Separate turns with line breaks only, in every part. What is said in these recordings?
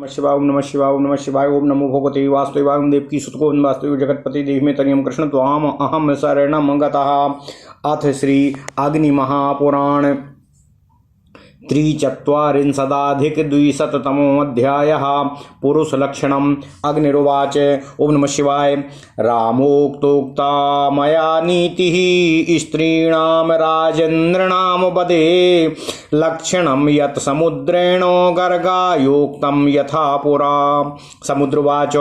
नमः शिवाय ओम नमः शिवाय ओम नमः शिवाय ओम नमो भगवते वासुदेवाय ओम देवकी सुत गोविंद वासुदेव जगतपति देव में तनियम कृष्ण त्वाम अहम शरणं गतः। अथ श्री अग्नि महापुराण त्रिचत्वारिंशदधिकद्विशततमोऽध्यायः। पुरुषलक्षणम्। अग्निरुवाच ओम नमः शिवाय। रामोक्तोक्ता मया नीतिः स्त्रीणां राजेन्द्राणां वदे लक्षणं यत् समुद्रेण गर्गायोक्तं यथा पुरा। समुद्रवाच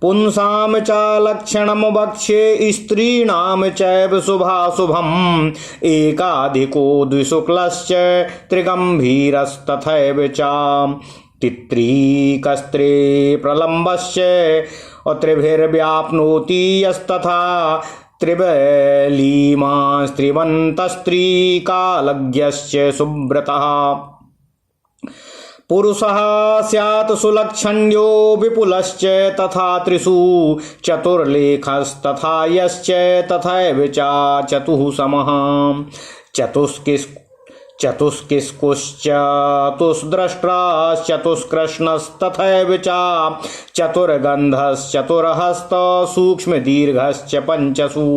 पुंसां च लक्षणं वक्ष्ये स्त्रीणां चैव शुभाशुभम् एकाधिको द्विशुक्लश्च त्रिगम्भीरस्तथैव च तित्रीकस्त्रे प्रलम्बश्च त्रिभिर्व्याप्नोति यस्तथा त्रिबलीमास्त्रिवन्तस्त्रीकालज्ञश्च सुव्रतः। पुरुषः स्यात् सुलक्षण्यो विपुलश्च तथा त्रिषु चतुर्लेखस्तथा यश्च तथैव च चतुः समः चतुष्द्रष्टाश्चतुष्कृष्णस्तथैव च चतुर्गन्धश्चतुर्हस्त सूक्ष्मदीर्घश्च पञ्चसु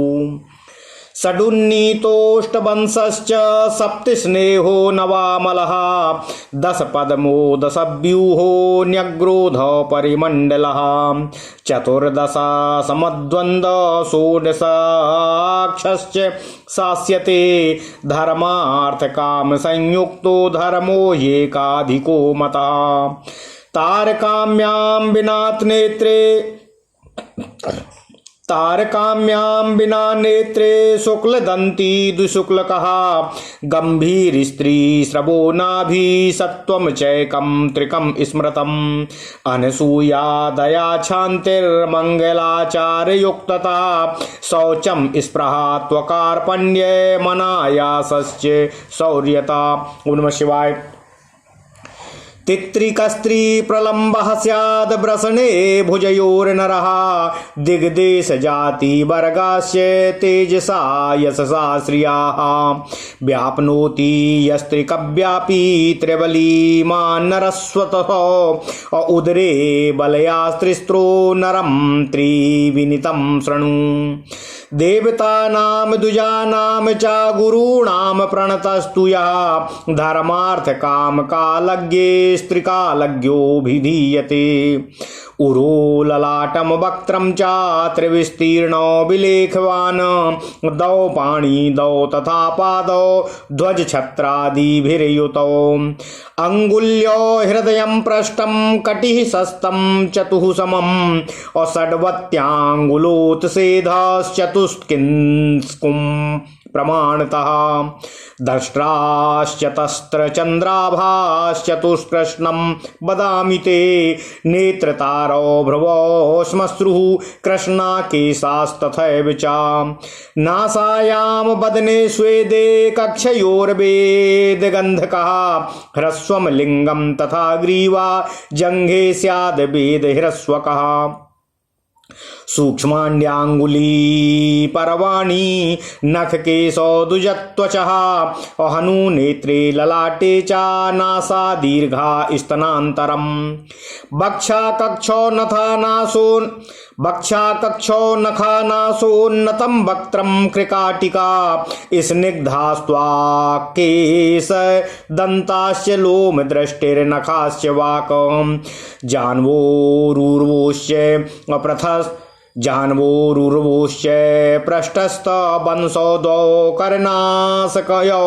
षडुन्नीतोष्टवंशश्च सप्तस्नेहो नवामलः दशपद्मो दशव्यूहो न्यग्रोध परिमण्डलः चतुर्दश समद्वन्द्व षोडशाक्षश्च सास्यते धर्मार्थकाम संयुक्तो धर्मो एकाधिको मतः। तारकाम्यां बिना नेत्रे शुक्लदन्ती द्विशुक्लकः गंभीर स्त्री श्रवो नाभि सत्वं चैकं त्रिकं स्मृतम् अनसूया दया क्षान्तिर्मङ्गलाचारयुक्तता शौचं स्पृहा त्वकार्पण्ये मनायासश्च शौर्यता। ओम नमः शिवाय। तित्रिकस्त्री प्रलम्बः स्याद् व्रसने भुजयोर्नरः दिग्देश जाति वर्गाश्च तेजसा यशसा श्रियाः व्याप्नोति यस्त्रिकव्यापी त्रिबलीमान्नरस्वतः उदरे बलया स्त्रिस्त्रो नरं त्रिविनितं शृणु। देवतानां द्विजानां च गुरूणां प्रणतस्तु यः धर्मार्थकाम कालज्ञे स्त्रिकालज्ञोऽभिधीयते। उरो ललाटं वक्त्रं च त्रिविस्तीर्णो विलेखवान् दौ पाणी दौ तथा पादौ ध्वजछत्रादिभिर्युतौ अङ्गुल्यो हृदयं पृष्ठं कटिः सस्तं चतुः समम् षड्वत्याङ्गुलोत्सेधश्चतुष्किंस्कुं प्रमाणतः दष्ट्राश्चतस्त्रचन्द्राभाश्चतुष्कृष्णं वदामि ते नेत्रतारो भ्रुवो श्मश्रुः कृष्णाकेशास्तथैव च नासायां वदने स्वेदे कक्षयोर्वेदगन्धकः ह्रस्वं लिङ्गं तथा ग्रीवा जङ्घे स्याद् वेदह्रस्वकः सूक्ष्माण्ड्याङ्गुली पर्वाणि नखकेशो द्विजत्वचः हनूनेत्रे ललाटे च नासा दीर्घा स्तनान्तरम् वक्षाकक्षो नखानासोन्नतं वक्त्रं कृकाटिका स्निग्धास्त्वाकेश दन्ताश्च लोम दृष्टिर्नखाश्च वाकं जान्वोरुर्वोश्च पृष्ठस्थ वंशो द्वौ कर्णासकयो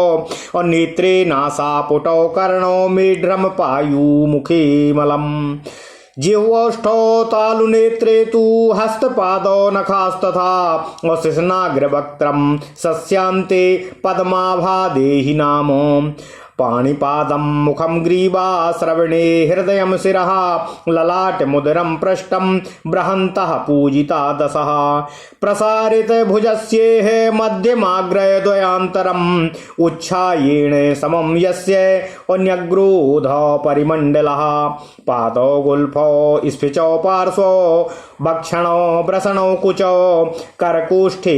नेत्रे नासापुटौ कर्णो मेढ्रम पायुमुखे मलम् जिह्वोष्ठौ तालुनेत्रे तु हस्तपादौ नखास्तथा शिश्नाग्रवक्त्रं सस्यान्ते पद्माभादेहि नाम पाणिपादं मुखं ग्रीवा श्रवणे हृदयं शिरः ललाटमुदरं पृष्ठं बृहन्तः पूजिता दशः प्रसारित भुजस्येह मध्यमाग्रद्वयान्तरम् उच्छायेण समं यस्य अन्यग्रोध परिमण्डलः पादौ गुल्फौ स्फिचौ पार्श्वौ भक्षणौ ब्रसणौ कुचौ करकोष्ठे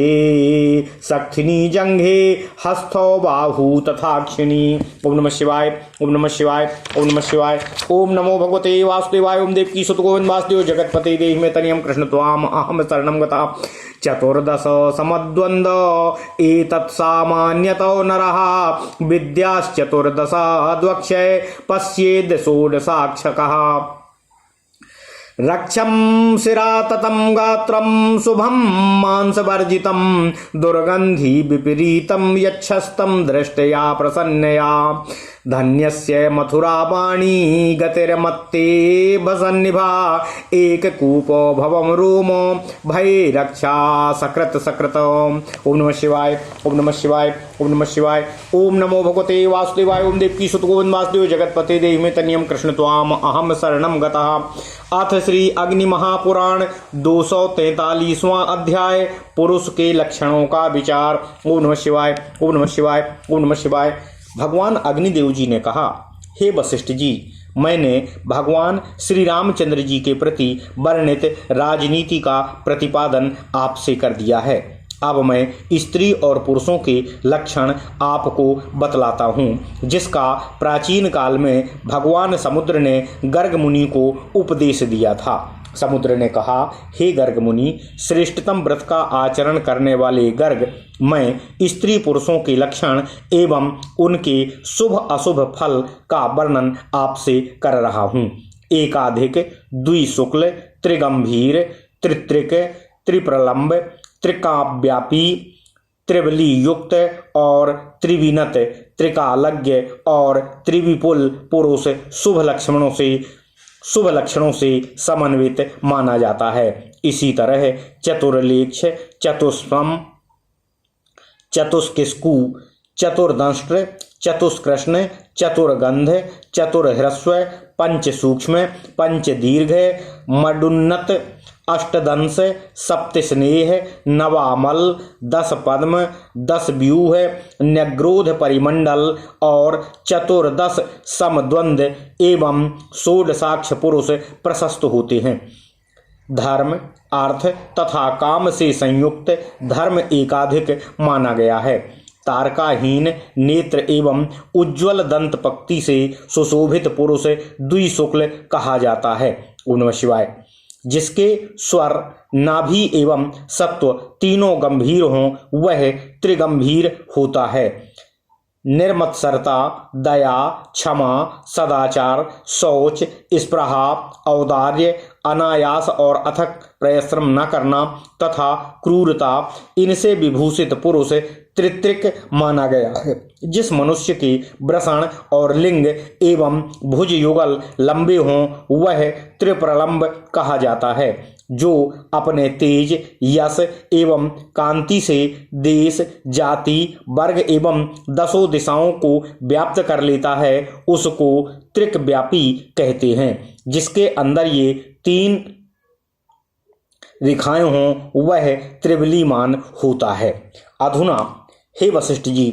सक्थिनी जंघे हस्थौ बाहु तथाक्षिणी। ओम नमः शिवाय, ओम नमः शिवाय, ओम नमः शिवाय। ओम नमो भगवते वासुदेवाय। ओम देवकी सुत गोविंद वासुदेव जगतपते देहि मे तनियम कृष्ण त्वाम अहम शरणं गता। चतुर्दश समद्वंद एतत् सामान्यतो नरः विद्याश्चतुर्दश द्वक्षय पश्येद षोडशाक्षकः। रक्षं शिरा ततं गात्रं शुभं मांसवर्जितं दुर्गंधि विपरीतं यच्छस्तं दृष्टया प्रसन्नया। धन्यस्य मथुरा वाणी गतिर्मत्ते भसन्निभा एककूपो भवम रोमो भये रक्षा सकृत सकृत। ओम नमः शिवाय, ओम नमः शिवाय, ओम नमः शिवाय। ओम नमो भगवते वासुदेवाय। ओम देवकी सुत गोविंद वासुदेव जगतपते देहि मे तनियम कृष्ण त्वाम अहम शरणं गतः। अथ श्री अग्नि महापुराण 243वां अध्याय पुरुष के लक्षणों का विचार। ओम नमः शिवाय, ओम नमः शिवाय, ओम नमः शिवाय। भगवान अग्निदेव जी ने कहा, हे वशिष्ठ जी, मैंने भगवान श्री रामचंद्र जी के प्रति वर्णित राजनीति का प्रतिपादन आपसे कर दिया है। अब मैं स्त्री और पुरुषों के लक्षण आपको बतलाता हूँ, जिसका प्राचीन काल में भगवान समुद्र ने गर्ग मुनि को उपदेश दिया था। समुद्र ने कहा, हे गर्ग मुनि, श्रेष्ठतम व्रत का आचरण करने वाले गर्ग, मैं स्त्री पुरुषों के लक्षण एवं उनके शुभ अशुभ फल का वर्णन आपसे कर रहा हूँ। एकाधिक, द्विशुक्ल, त्रिगंभीर, त्रित्रिक, त्रिप्रलंब, त्रिकाव्यापी, त्रिबली युक्त और त्रिविनत, त्रिकालज्ञ और त्रिविपुल पुरुष शुभ लक्षणों से समन्वित माना जाता है। इसी तरह चतुर्लेक्ष, चतुष्पम, चतुष्किस्कु, चतुर्दंष्ट्र, चतुष्कृष्ण, चतुर्गंध, चतुर्ह्रस्व, पंच सूक्ष्म, पंच दीर्घ, मडुन्नत, अष्टदंश, सप्तस्नेह, नवामल, 10 पद्म, 10 व्यूह, न्यग्रोध परिमंडल और चतुर्दश समद्वंद एवं षोडशाक्ष पुरुष प्रशस्त होते हैं। धर्म, अर्थ तथा काम से संयुक्त धर्म एकाधिक माना गया है। तारकाहीन नेत्र एवं उज्ज्वल दंत पक्ति से सुशोभित पुरुष द्विशुक्ल कहा जाता है। ओम नमः शिवाय। जिसके स्वर, नाभि एवं सत्व तीनों गंभीर हों, वह त्रिगंभीर होता है। निर्मत्सरता, दया, क्षमा, सदाचार, शौच, स्पृहा, औदार्य, अनायास और अथक परिश्रम न करना तथा क्रूरता, इनसे विभूषित पुरुष त्रित्रिक माना गया है। जिस मनुष्य के वृषण और लिंग एवं भुज युगल लंबे हों, वह त्रिप्रलंब कहा जाता है। जो अपने तेज, यश एवं कांति से देश, जाति, वर्ग एवं 10 दिशाओं को व्याप्त कर लेता है, उसको त्रिकव्यापी कहते हैं। जिसके अंदर ये 3 रेखाएं हों, वह त्रिबलीमान होता है। अधुना हे वशिष्ठ जी,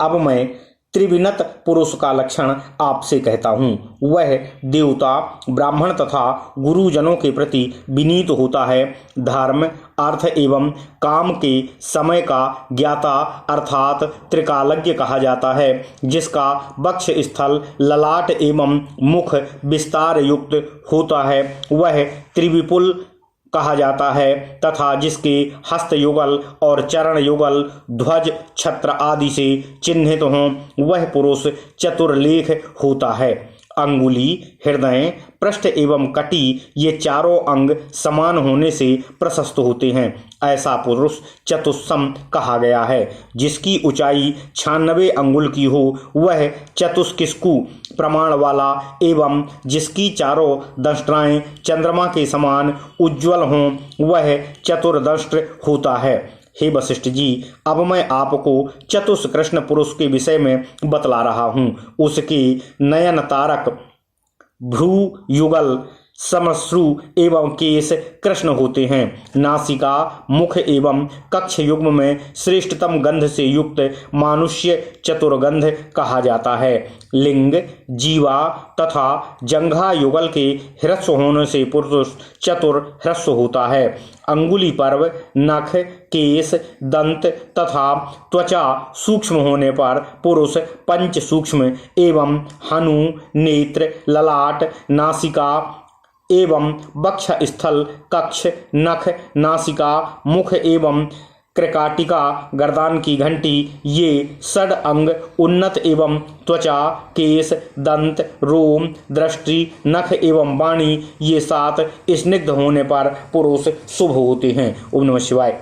अब मैं त्रिविनत पुरुष का लक्षण आपसे कहता हूँ। वह देवता, ब्राह्मण तथा गुरुजनों के प्रति विनीत होता है। धर्म, अर्थ एवं काम के समय का ज्ञाता अर्थात त्रिकालज्ञ कहा जाता है। जिसका वक्ष स्थल, ललाट एवं मुख विस्तार युक्त होता है, वह त्रिविपुल कहा जाता है तथा जिसके हस्त युगल और चरण युगल, ध्वज, छत्र आदि से चिन्हित हों, वह पुरुष चतुर्लेख होता है। अंगुली, हृदय, पृष्ठ एवं कटी ये चारों अंग समान होने से प्रशस्त होते हैं। ऐसा पुरुष चतुस्सम कहा गया है। जिसकी ऊंचाई 96 अंगुल की हो, वह चतुष्किस्कु प्रमाण वाला एवं जिसकी चारों दंष्ट्राएं चंद्रमा के समान उज्ज्वल हों, वह चतुर्दंष्ट्र होता है। हे वशिष्ठ जी, अब मैं आपको चतुष्कृष्ण पुरुष के विषय में बतला रहा हूँ। उसके नयन तारक, भ्रू युगल, समश्रु एवं केश कृष्ण होते हैं। नासिका, मुख एवं कक्ष युग्म में श्रेष्ठतम गंध से युक्त मानुष्य चतुर्गंध कहा जाता है। लिंग, जीवा तथा जंघा युगल के ह्रस्व होने से पुरुष चतुर ह्रस्व होता है। अंगुली पर्व, नख, केश, दंत तथा त्वचा सूक्ष्म होने पर पुरुष पंच सूक्ष्म एवं हनु, नेत्र, ललाट, नासिका एवं वक्ष स्थल, कक्ष, नख, नासिका, मुख एवं क्रकाटिका, गर्दान की घंटी, ये षड अंग उन्नत एवं त्वचा, केश, दंत, रोम, दृष्टि, नख एवं वाणी, ये 7 स्निग्ध होने पर पुरुष शुभ होते हैं। ओम नमः शिवाय।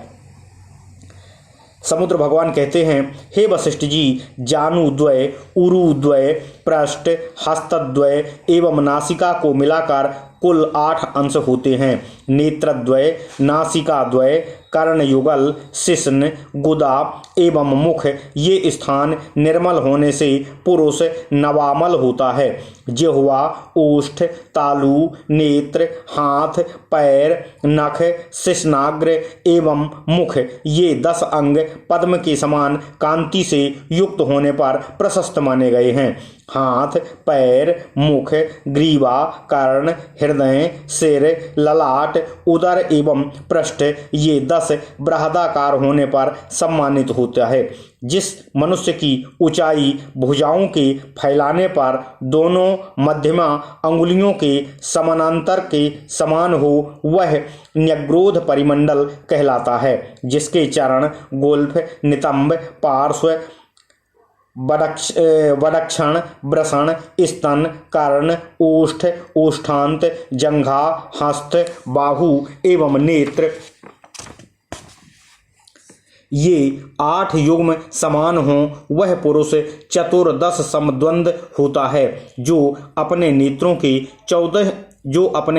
समुद्र भगवान कहते हैं, हे वशिष्ठ जी, जानुद्वय, उरुद्वय, पृष्ठ, हस्तद्वय एवं नासिका को मिलाकर कुल 8 अंश होते हैं। नेत्रद्वय, नासिकाद्वय, कर्णयुगल, शिश्न, गुदा एवं मुख, ये स्थान निर्मल होने से पुरुष नवामल होता है। जिह्वा, ओष्ठ, तालु, नेत्र, हाथ, पैर, नख, शिश्नाग्र एवं मुख, ये 10 अंग पद्म के समान कांति से युक्त होने पर प्रशस्त माने गए हैं। हाथ, पैर, मुख, ग्रीवा, कर्ण, हृदय, सिर, ललाट, उदर एवं पृष्ठ, ये 10 बृहदाकार होने पर सम्मानित होता है। जिस मनुष्य की ऊंचाई भुजाओं के फैलाने पर दोनों मध्यमा अंगुलियों के समानांतर के समान हो, वह न्यग्रोध परिमंडल कहलाता है। जिसके चरण, गोल्फ, नितंब, पार्श्व, वडक्षण, ब्रषण, स्तन, कर्ण, ओष्ठ, ओष्ठांत, जंघा, हस्त, बाहु एवं नेत्र, ये 8 युग्म समान हों, वह पुरुष चतुर्दश समद्वंद होता है। जो अपने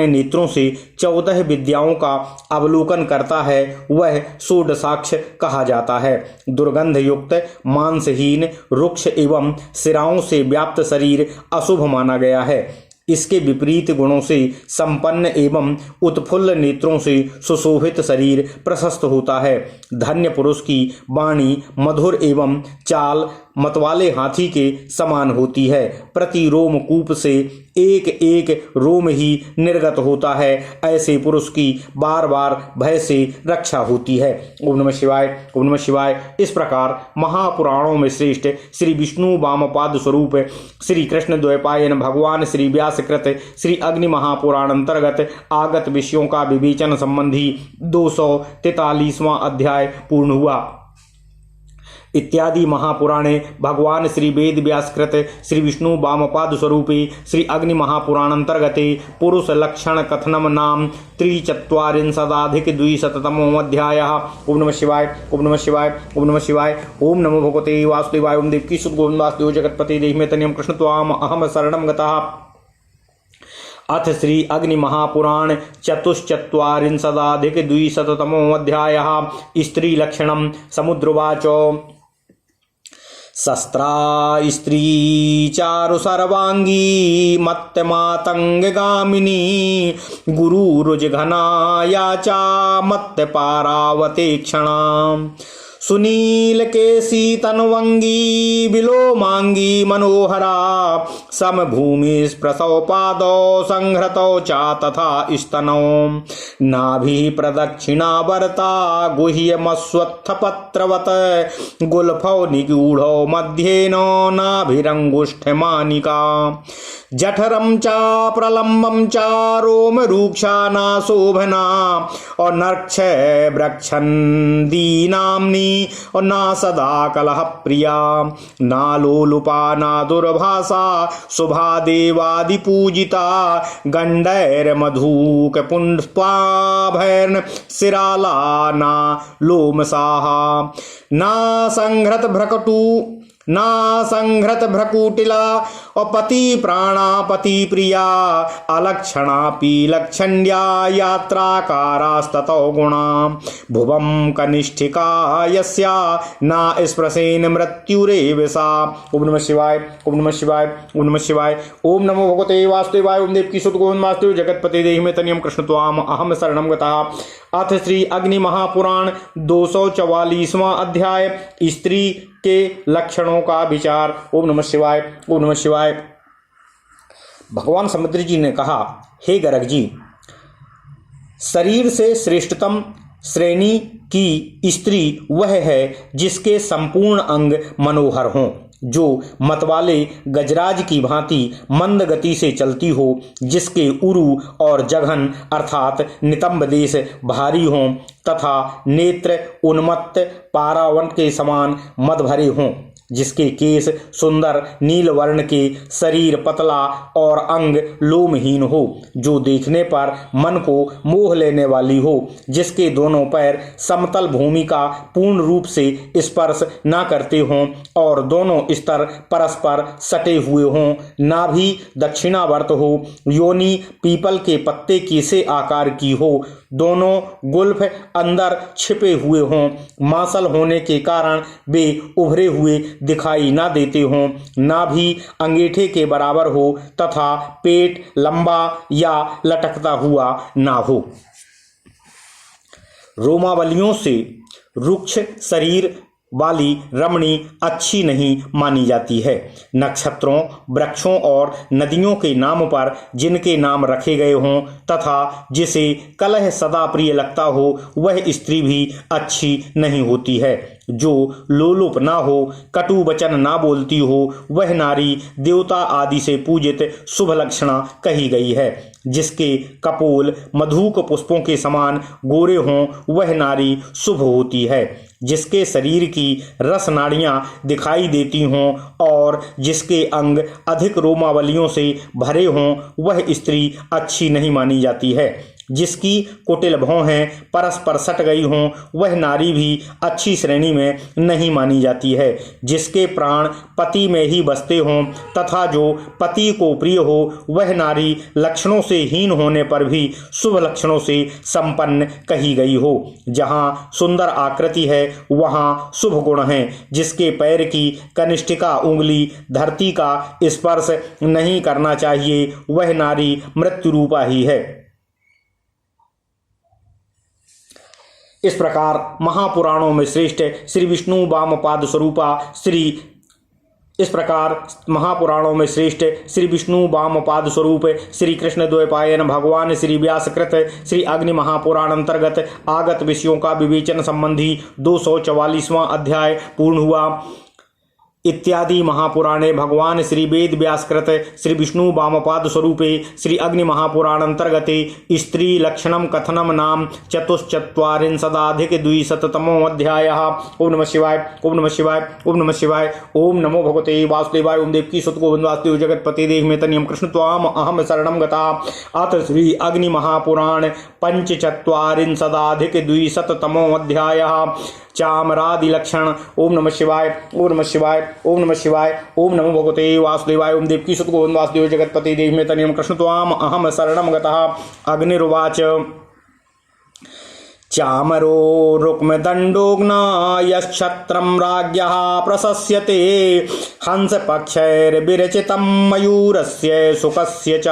नेत्रों से 14 विद्याओं का अवलोकन करता है, वह षोडशाक्ष कहा जाता है। दुर्गंध युक्त, मांसहीन, रुक्ष एवं सिराओं से व्याप्त शरीर अशुभ माना गया है। इसके विपरीत गुणों से संपन्न एवं उत्फुल्ल नेत्रों से सुशोभित शरीर प्रशस्त होता है। धन्य पुरुष की वाणी मधुर एवं चाल मतवाले हाथी के समान होती है। प्रति रोम कूप से एक एक रोम ही निर्गत होता है। ऐसे पुरुष की बार बार भय से रक्षा होती है। ओम नमः शिवाय, ओम नमः शिवाय। इस प्रकार महापुराणों में श्रेष्ठ श्री विष्णु वामपाद स्वरूप श्री कृष्ण द्वैपायन भगवान श्री व्यासकृत श्री अग्नि महापुराण अंतर्गत आगत विषयों का विवेचन संबंधी 243वां अध्याय पूर्ण हुआ। इत्यादि महापुराणे भगवान श्री वेद व्यासकृत श्री विष्णु वामपाद स्वरूपे श्री अग्नि महापुराण अंतर्गते पुरुष लक्षण कथनम नाम 43/200तमो अध्यायः। ओम नमः शिवाय, ओम नमः शिवाय, ओम नमः शिवाय। ओम नमो भगवते वासुदेवाय। ओम देवकी सुत गोविंद वासुदेव जगतपते देहि तनियम कृष्ण त्वाम अहम शरणं गतः। अथ श्री अग्नि महापुराण 44/200तमो अध्यायः। स्त्री लक्षणम। समुद्रवाच शस्त्रा स्त्री चारु सर्वांगी मत्तमातंगगामिनी गुरुरुजघना याचा मत्त पारावते क्षणा सुनील केसी तनुवंगी विलोमांगी मनोहरा समभूमि प्रसव पादौ संहृतौ चा तथा स्तनौ नाभि प्रदक्षिणावर्ता गुह्यमस्वत्थपत्रवत् गुल्फौ निगूढ़ौ मध्येन नाभिरंगुष्ठमानिका जठरम चा प्रलम्बम चा रोम रूक्षा नाशोभना और नक्ष ब्रक्षन्दी नामनी और ना सदा कलह प्रिया ना लोलुपा ना दुर्भाषा शुभा देवादि पूजिता गंडैर मधुक पुष्पाभैर्न सिराला ना लोमसाहा ना संघृत भ्रकुटिला और पति प्राणापति प्रिया अलक्षणा पीलक्षण्या यात्राकारास्ततो गुणा भुवं कनिष्ठिका यस्या ना स्पृशेन मृत्युरेव सा। ओम नमः शिवाय, ओम नमः शिवाय, ओम नमः शिवाय। ओम नमो भगवते वासुदेवाय। ओम देवकी सुत गोविंद वासुदेव जगतपते देहि मे तनियम कृष्ण त्वाम अहम शरणं गतः। अथ श्री अग्नि महापुराण 244वां अध्याय। स्त्री के लक्षणों का विचार। ओम नमः शिवाय, ओम नमः शिवाय। भगवान समुद्र जी ने कहा, हे गर्ग जी, शरीर से श्रेष्ठतम श्रेणी की स्त्री वह है जिसके संपूर्ण अंग मनोहर हों, जो मतवाले गजराज की भांति मंद गति से चलती हो, जिसके उरु और जघन अर्थात नितंब देश भारी हों तथा नेत्र उन्मत्त पारावन के समान मद भरे हों, जिसके केस सुंदर नील वर्ण के, शरीर पतला और अंग लोमहीन हो, जो देखने पर मन को मोह लेने वाली हो, जिसके दोनों पैर समतल भूमि का पूर्ण रूप से स्पर्श न करते हों और दोनों स्तर परस्पर सटे हुए हों, नाभि दक्षिणावर्त हो, योनि पीपल के पत्ते के से आकार की हो, दोनों गुल्फ अंदर छिपे हुए हों, मांसल होने के कारण वे उभरे हुए दिखाई ना देते हों, नाभि अंगीठे के बराबर हो तथा पेट लंबा या लटकता हुआ ना हो। रोमावलियों से रुक्ष शरीर वाली रमणी अच्छी नहीं मानी जाती है। नक्षत्रों, वृक्षों और नदियों के नाम पर जिनके नाम रखे गए हों तथा जिसे कलह सदा प्रिय लगता हो, वह स्त्री भी अच्छी नहीं होती है। जो लोलुप ना हो, कटु वचन ना बोलती हो, वह नारी देवता आदि से पूजित शुभ लक्षणा कही गई है। जिसके कपोल मधुक पुष्पों के समान गोरे हों, वह नारी शुभ होती है। जिसके शरीर की रस नाड़ियां दिखाई देती हों और जिसके अंग अधिक रोमावलियों से भरे हों, वह स्त्री अच्छी नहीं मानी जाती है। जिसकी कुटिल भौहें परस्पर सट गई हों, वह नारी भी अच्छी श्रेणी में नहीं मानी जाती है। जिसके प्राण पति में ही बसते हों तथा जो पति को प्रिय हो, वह नारी लक्षणों से हीन होने पर भी शुभ लक्षणों से संपन्न कही गई हो। जहाँ सुंदर आकृति है, वहाँ शुभ गुण हैं। जिसके पैर की कनिष्ठिका उंगली धरती का स्पर्श नहीं करना चाहिए, वह नारी मृत्यु रूपा ही है। इस प्रकार महापुराणों में श्रेष्ठ श्री विष्णु वामपाद स्वरूपा श्री कृष्ण द्वैपायन भगवान श्री व्यासकृत श्री अग्नि महापुराण अंतर्गत आगत विषयों का विवेचन संबंधी 244वां अध्याय पूर्ण हुआ। इत्यादि महापुराणे भगवान श्री वेद व्यासकृत श्री विष्णु वामपाद स्वरूपे श्री अग्नि महापुराण अंतर्गते स्त्री लक्षणम कथनम नाम चतुश्चत्वारिंशदाधिक द्विशततमो अध्यायः। ओम नमः शिवाय, ओम नमः शिवाय, ओम नमः शिवाय, ओम नमो भगवते वासुदेवाय, ओम देवकी सुत गोविंद वासुदेव जगतपते देहि तनियम कृष्ण त्वाम अहम शरणम गता। अथ श्री अग्नि महापुराण पंचचत्वारिंशदाधिक द्विशततमो अध्यायः। चामरादि लक्षण। ओम नमः शिवाय, ओम नमः शिवाय, ओम नमः शिवाय, ओम नमो भगवते वासुदेवाय, ओम देवकी सुत गोविंद वासुदेव जगतपते देहि मे तनियम कृष्ण त्वाम अहम शरणम गतः। अग्निर्वाच चामरो रुक्मदण्डोऽग्ना यश्छत्रं राज्ञः प्रशस्यते हंसपक्षैर्विरचितं मयूरस्य शुकस्य च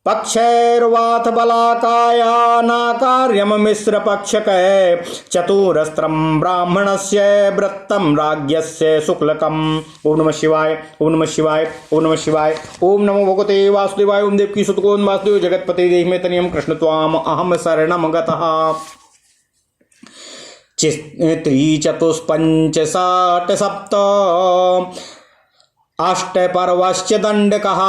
पक्षैर्वाथ बलाकाया नाकार्यम मिश्र पक्षकै चतुरस्त्रं ब्राह्मणस्य वृत्तं राज्ञस्य शुक्लकम्। ओम नमः शिवाय, ओम नमः शिवाय, ओम नमः शिवाय, ओम नमो भगवते वासुदेवाय, ओम देवकी सुत गोविंद वासुदेव जगतपते देहि मे तनियम कृष्ण त्वाम अहम शरणम गतः। त्रिचतुष्पञ्च षट् सप्त अष्टपर्वश्च दण्डकः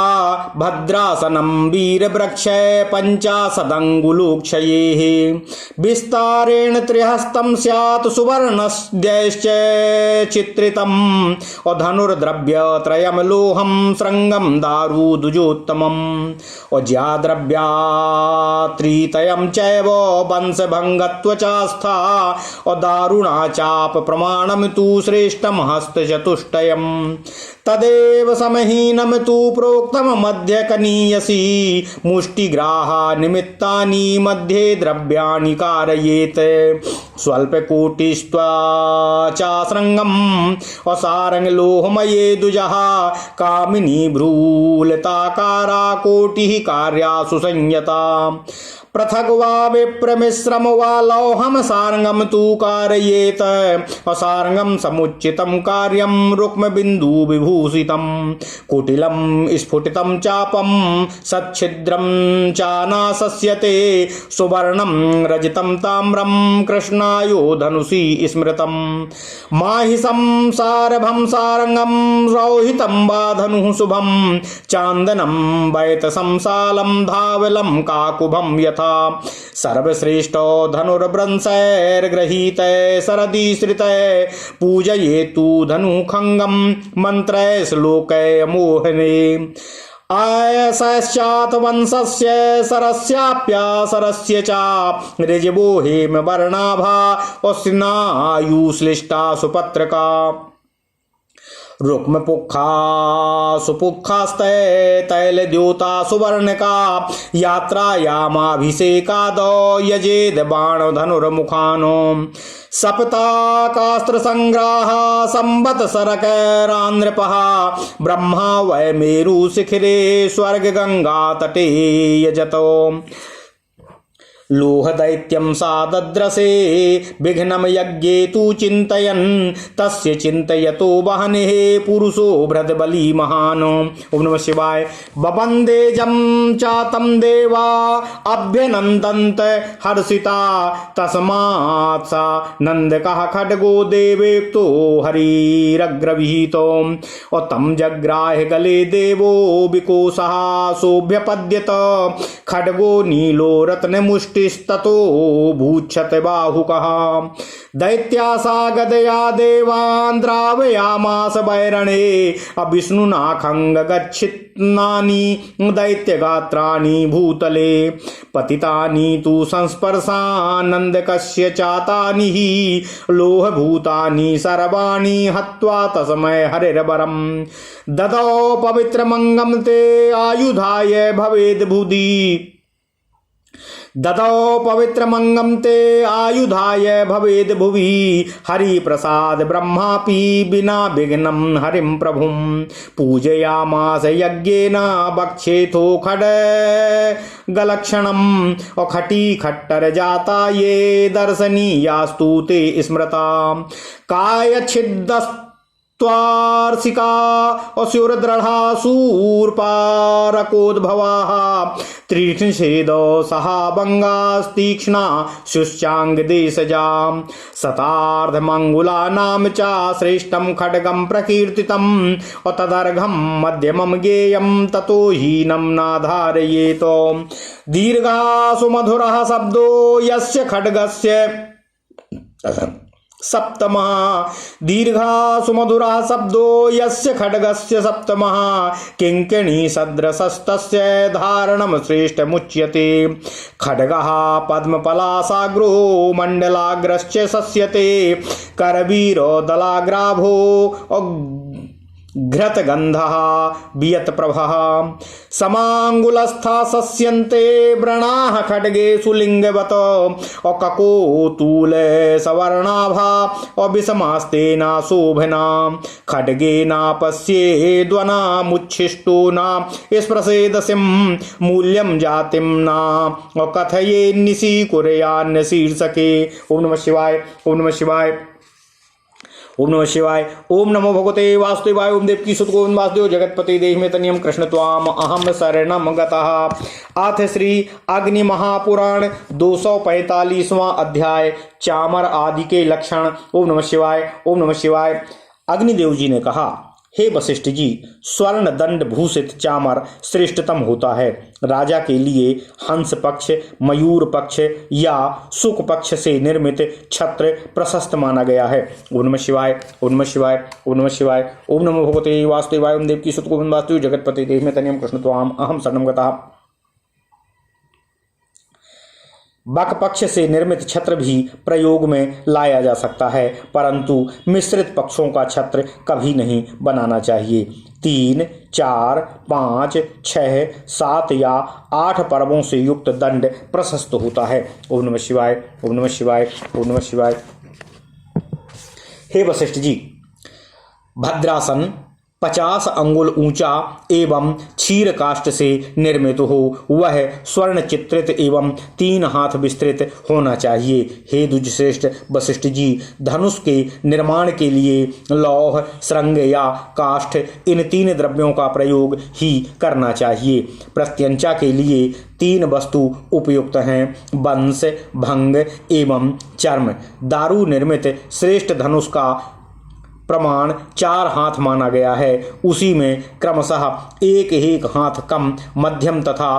भद्रासनं वीरवृक्षे पञ्चाशदङ्गुलोक्षयेः विस्तारेण त्रिहस्तं स्यात् सुवर्णस्यैश्च चित्रितम् धनुर्द्रव्यत्रयं लोहं शृङ्गं दारुदुजोत्तमम् ज्याद्रव्यात्रितयं चैव वंशभङ्गत्वचास्था दारुणा चाप प्रमाणं तु श्रेष्ठं हस्तचतुष्टयम् तदेव समहीनं तु प्रोक्तम मध्य कनीयसी मुष्टिग्राहा निमित्तानि मध्ये द्रव्याणि कारयेत् स्वल्पकोटिस्त्वाचाशृङ्गम् असारङ्ग लोहमये दुजः कामिनी भ्रूलताकारा कोटिः कार्यासु संयता पृथक वा विप्रमिश्रम वा लौहम सारंगम तू कारयेत असारंगम समुचितम कार्यम रुक्म बिंदु विभूषितम कुटिलम स्फुटितम चापम सच्छिद्रम चानासस्यते सुवर्णम रजितम ताम्रम कृष्णायो धनुषी स्मृतम माहिषं सारभं सारंगम रौहितं वा धनुः शुभम चांदनम वैतसं सालं धावलं काकुभं यथा सर्वश्रेष्ठो धनुर्भ्रंशैर्गृहीत सरदि श्रित पूजयेतु धनुखंगम मंत्र श्लोकै मोहने आयसश्चात वंशस्य सरस्याप्यासरस्य च ऋजवो हेम वर्णाभा उष्णायुश्लिष्टा सुपत्रका रुक्मपुखा सुपुखास्ते तैलद्योता सुवर्णका यात्रायामाभिषेकादो यजेद बाण धनुर्मुखानो सप्ताकास्त्र संग्राह संवत्सरकरान्नृपः ब्रह्मा वै मेरु शिखिरे स्वर्ग गंगा तटे यजतो लोह दैत्यं सा दद्रसे विघ्नं यज्ञे तु चिन्तयन् तस्य चिन्तयतो वहनेः पुरुषो भृतबली महान्। ओम नमः शिवाय। बबन्देजं चातं देवा अभ्यनन्दन्त हर्षिता तस्मात् सा नन्दकः खड्गो देवेक्तो हरिरग्रविहितो तं जग्राह गले देवो विकोशः सोऽभ्यपद्यत खड्गो नीलो रत्नमुष्टि ततो भूच्छत बाहुकः दैत्यासा गदया देवान् द्रावयामास वैरणे अविष्णुना खंग गच्छित्नानि दैत्यगात्राणि भूतले पतितानि तु संस्पर्शानन्दकस्य चातानि हि लोहभूतानि सर्वाणि हत्वा तस्मै हरिर्वरं ददौ पवित्रमंगं ते आयुधाय भवेद्भुधि ददौ पवित्रमंगं ते आयुधाय भवेद भुवि हरि प्रसाद ब्रह्मापि विना विघ्नं हरिं प्रभुं पूजयामास यज्ञेन भक्षेथो खड्गलक्षणम् अखटी खट्टर जाता ये दर्शनीयास्तु ते स्मृता कायच्छिद्दस् त्वार्षिका असुरदृढ़ा शूर्पारकोद्भवाः त्रिषेदो सहाभंगास्तीक्ष्णा शुश्चाङ्गदेशजां शतार्धमङ्गुला नाम च श्रेष्ठं खड्गं प्रकीर्तितं तदर्घं मध्यमं गेयं ततो हीनं नाधारयेत दीर्घा सुमधुरः शब्दो यस्य खड्गस्य सप्तमः दीर्घा सुमधुरा शब्दो यस्य खड्गस्य सप्तमः किंकिणी सदृशस्तस्य धारणं श्रेष्ठमुच्यते खड्गः पद्मपलासाग्रो मण्डलाग्रश्च शस्यते करवीरो दलाग्राभो घृतगन्धः वियत्प्रभः समाङ्गुलस्था शस्यन्ते व्रणाः खड्गेषु लिङ्गवत् अककोतूले सवर्णाभा अविषमास्तेना शोभना खड्गेना पश्येद्वनामुच्छिष्टो न स्पृशेदसिं मूल्यं जातिं न कथये निशीकुर्यान्न शीर्षके। ओम नमः शिवाय। ओम नमः शिवाय। ओम नमः शिवाय। ओम नमो भगवते वासुदेवाय। ओम देवकी सुत गोविंद वासुदेव जगतपति देहि में तनियम कृष्ण त्वाम अहम शरणम गतः। अथ श्री अग्नि महापुराण 245वां अध्याय चामर आदि के लक्षण। ओम नमः शिवाय। ओम नमः शिवाय। अग्निदेव जी ने कहा, हे वशिष्ठ जी, स्वर्ण दंड भूषित चामर श्रेष्ठतम होता है। राजा के लिए हंस पक्ष, मयूर पक्ष या सुक पक्ष से निर्मित छत्र प्रशस्त माना गया है। ओम नमः शिवाय। ओम नमः शिवाय। ओम नमः शिवाय। ओम नमो भगवते वासुदेवाय। ओम देवकी सुत गोविंद वासुदेव जगतपति देहि में तनियम कृष्ण त्वाम अहम शरणम गतः। बक पक्ष से निर्मित छत्र भी प्रयोग में लाया जा सकता है, परंतु मिश्रित पक्षों का छत्र कभी नहीं बनाना चाहिए। 3, 4, 5, 6, 7 या 8 पर्वों से युक्त दंड प्रशस्त होता है। ओम नमः शिवाय। ओम नमः शिवाय। ओम नमः शिवाय। हे वशिष्ठ जी, भद्रासन, 50 अंगुल ऊंचा एवं क्षीर काष्ठ से निर्मित हो। वह स्वर्ण चित्रित एवं 3 हाथ विस्तृत होना चाहिए। हे द्विजश्रेष्ठ वशिष्ठ जी, धनुष के निर्माण के लिए लौह, श्रृंग या काष्ठ, इन 3 द्रव्यों का प्रयोग ही करना चाहिए। प्रत्यंचा के लिए 3 वस्तु उपयुक्त हैं: वंश, भंग एवं चर्म। दारू निर्मित श्रेष्ठ धनुष का प्रमाण 4 हाथ माना गया है। उसी में क्रमशः एक हाथ कम, मध्यम तथा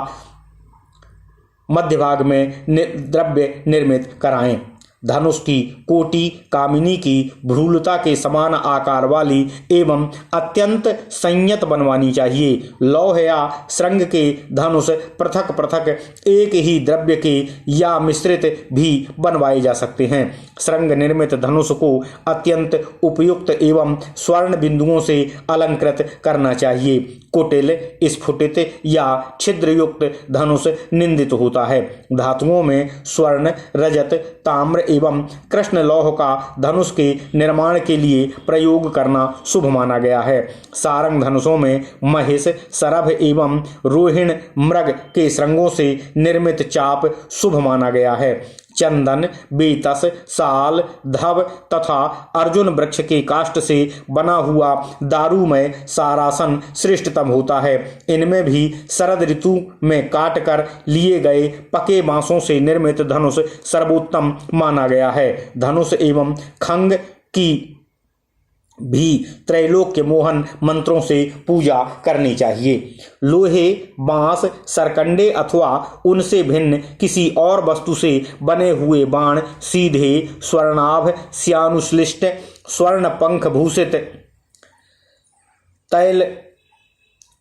मध्य भाग में द्रव्य निर्मित कराएं। धनुष की कोटि कामिनी की भ्रूलता के समान आकार वाली एवं अत्यंत संयत बनवानी चाहिए। लौह या श्रृंग के धनुष पृथक पृथक एक ही द्रव्य के या मिश्रित भी बनवाए जा सकते हैं। श्रृंग निर्मित धनुष को अत्यंत उपयुक्त एवं स्वर्ण बिंदुओं से अलंकृत करना चाहिए। कुटिल, स्फुटित या छिद्रयुक्त धनुष निंदित होता है। धातुओं में स्वर्ण, रजत, ताम्र एवं कृष्ण लौह का धनुष के निर्माण के लिए प्रयोग करना शुभ माना गया है। सारंग धनुषों में महिष, सरभ एवं रोहिण मृग के श्रृंगों से निर्मित चाप शुभ माना गया है। चंदन, बेतस, साल, धव तथा अर्जुन वृक्ष के काष्ठ से बना हुआ दारूमय सारासन श्रेष्ठतम होता है। इनमें भी शरद ऋतु में काट कर लिए गए पके बांसों से निर्मित धनुष सर्वोत्तम माना गया है। धनुष एवं खंग की भी त्रैलोक्य मोहन मंत्रों से पूजा करनी चाहिए। लोहे, बांस, सरकंडे अथवा उनसे भिन्न किसी और वस्तु से बने हुए बाण सीधे, स्वर्णाभ, श्यानुश्लिष्ट, स्वर्ण पंख भूषित, तैल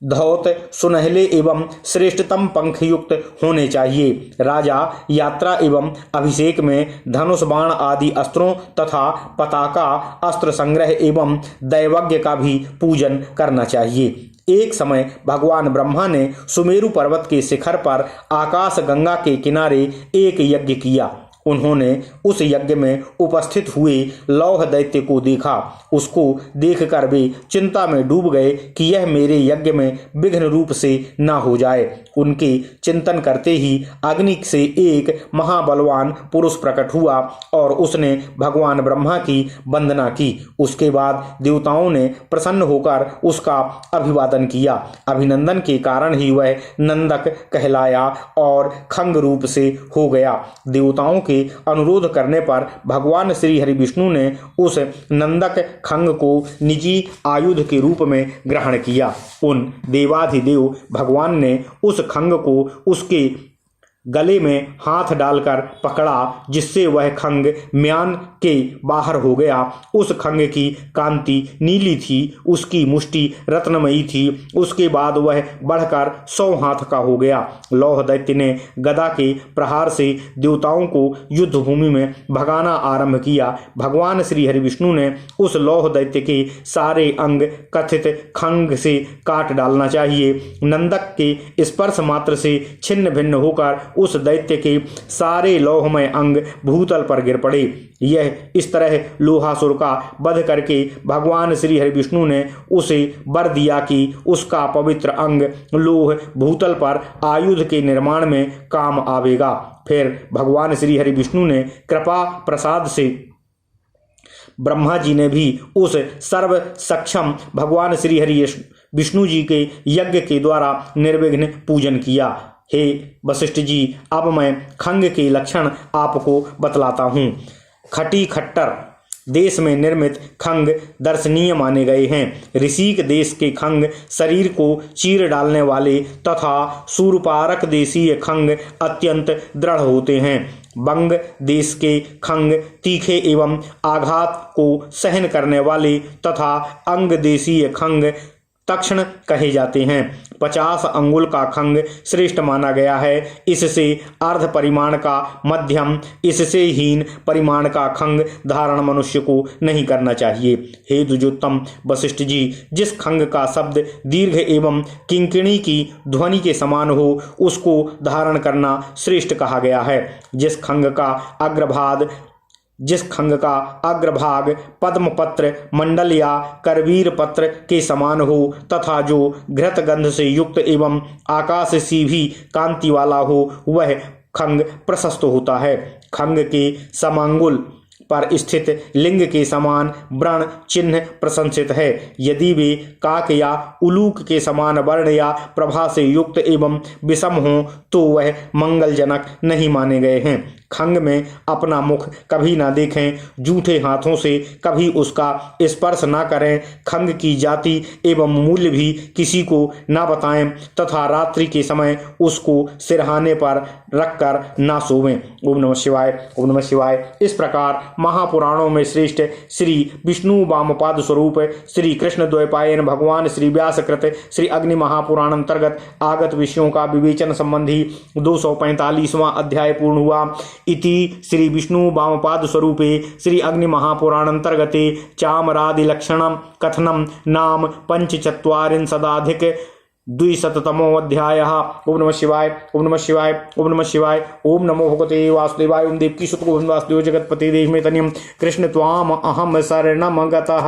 धौत, सुनहले एवं श्रेष्ठतम पंखयुक्त होने चाहिए। राजा यात्रा एवं अभिषेक में धनुष, बाण आदि अस्त्रों तथा पताका, अस्त्र संग्रह एवं दैवज्ञ का भी पूजन करना चाहिए। एक समय भगवान ब्रह्मा ने सुमेरु पर्वत के शिखर पर आकाश गंगा के किनारे एक यज्ञ किया। उन्होंने उस यज्ञ में उपस्थित हुए लौह दैत्य को देखा। उसको देखकर वे चिंता में डूब गए कि यह मेरे यज्ञ में विघ्न रूप से न हो जाए। उनके चिंतन करते ही अग्नि से एक महाबलवान पुरुष प्रकट हुआ और उसने भगवान ब्रह्मा की वंदना की। उसके बाद देवताओं ने प्रसन्न होकर उसका अभिवादन किया। अभिनंदन के कारण ही वह नंदक कहलाया और खंग रूप से हो गया। देवताओं के अनुरोध करने पर भगवान श्री हरि विष्णु ने उस नंदक खंग को निजी आयुध के रूप में ग्रहण किया। उन देवाधिदेव भगवान ने उस खंग को उसके गले में हाथ डालकर पकड़ा, जिससे वह खंग म्यान के बाहर हो गया। उस खंग की कांति नीली थी, उसकी मुष्टि रत्नमयी थी। उसके बाद वह बढ़कर 100 हाथ का हो गया। लौह दैत्य ने गदा के प्रहार से देवताओं को युद्ध भूमि में भगाना आरंभ किया। भगवान श्री हरि विष्णु ने उस लौह दैत्य के सारे अंग कथित खंग से काट डालना चाहिए। नंदक के स्पर्श मात्र से छिन्न भिन्न होकर उस दैत्य के सारे लौहमय अंग भूतल पर गिर पड़े। यह इस तरह लोहासुर का वध करके भगवान श्री हरि विष्णु ने उसे वर दिया कि उसका पवित्र अंग लोह भूतल पर आयुध के निर्माण में काम आवेगा। फिर भगवान श्री हरि विष्णु ने कृपा प्रसाद से ब्रह्मा जी ने भी उस सर्व सक्षम भगवान श्री हरि विष्णु जी के यज्ञ के द्वारा निर्विघ्न पूजन किया। हे वशिष्ठ जी, अब मैं खंग के लक्षण आपको बतलाता हूँ। खटी खट्टर देश में निर्मित खंग दर्शनीय माने गए हैं। ऋषिक देश के खंग शरीर को चीर डालने वाले तथा सूरपारक देशीय खंग अत्यंत दृढ़ होते हैं। बंग देश के खंग तीखे एवं आघात को सहन करने वाले तथा अंग देशीय खंग तक्षण कहे जाते हैं। 50 अंगुल का खंग श्रेष्ठ माना गया है। इससे अर्ध परिमाण का मध्यम, इससे हीन परिमाण का खंग धारण मनुष्य को नहीं करना चाहिए। हे द्विजोत्तम वशिष्ठ जी, जिस खंग का शब्द दीर्घ एवं किंकिणी की ध्वनि के समान हो, उसको धारण करना श्रेष्ठ कहा गया है। जिस खंग का अग्रभाग जिस खंग का अग्रभाग पद्मपत्र मंडल या करवीर पत्र के समान हो तथा जो घृत गंध से युक्त एवं आकाश सी भी कांति वाला हो, वह खंग प्रशस्त होता है। खंग के समांगुल पर स्थित लिंग के समान व्रण चिन्ह प्रशंसित है। यदि वे काक या उलूक के समान वर्ण या प्रभा से युक्त एवं विषम हों तो वह मंगलजनक नहीं माने गए हैं। खंग में अपना मुख कभी ना देखें, जूठे हाथों से कभी उसका स्पर्श ना करें, खंग की जाति एवं मूल्य भी किसी को ना बताएं तथा रात्रि के समय उसको सिरहाने पर रखकर ना सोवें। ओम नमः शिवाय, ओम नमः शिवाय। इस प्रकार महापुराणों में श्रेष्ठ श्री विष्णु वामपाद स्वरूप श्री कृष्ण द्वैपायन भगवान श्री व्यास कृत श्री अग्नि महापुराण अंतर्गत आगत विषयों का विवेचन संबंधी 245वां अध्याय पूर्ण हुआ। इति श्री विष्णु वामपाद स्वरूपे श्री अग्नि महापुराण अंतर्गते चामरादि लक्षणम कथनम नाम पंचचत्वारिंशदाधिक द्विशततमो अध्यायः। ओम नमः शिवाय, ओम नमः शिवाय, ओम नमः शिवाय। ओम नमो भगवते वासुदेवाय। ओम देवकी सुत गोविंद वासुदेव जगतपते देव में तनियम कृष्ण त्वाम अहम शरणम गतः।